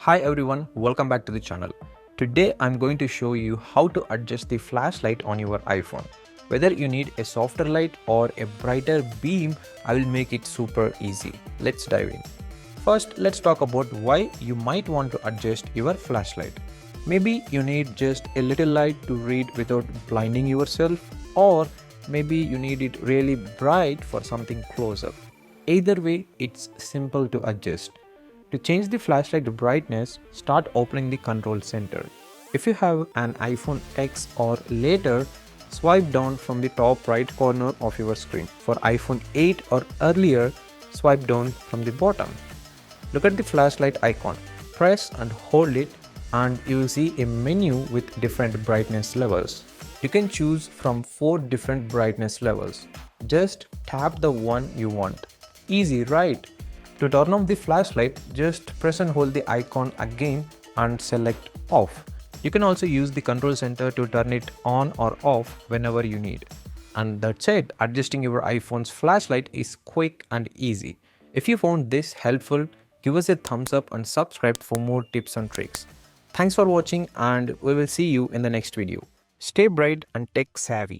Hi everyone, welcome back to the channel. Today I'm going to show you how to adjust the flashlight on your iPhone. Whether you need a softer light or a brighter beam, I will make it super easy. Let's dive in. First, let's talk about why you might want to adjust your flashlight. Maybe you need just a little light to read without blinding yourself, or maybe you need it really bright for something closer. Either way, it's simple to adjust. To change the flashlight brightness, start opening the control center. If you have an iPhone X or later, swipe down from the top right corner of your screen. For iPhone 8 or earlier, swipe down from the bottom. Look at the flashlight icon. Press and hold it and you will see a menu with different brightness levels. You can choose from 4 different brightness levels. Just tap the one you want. Easy, right? To turn off the flashlight, just press and hold the icon again and select off. You can also use the control center to turn it on or off whenever you need. And that's it. Adjusting your iPhone's flashlight is quick and easy. If you found this helpful, give us a thumbs up and subscribe for more tips and tricks. Thanks for watching and we will see you in the next video. Stay bright and tech savvy.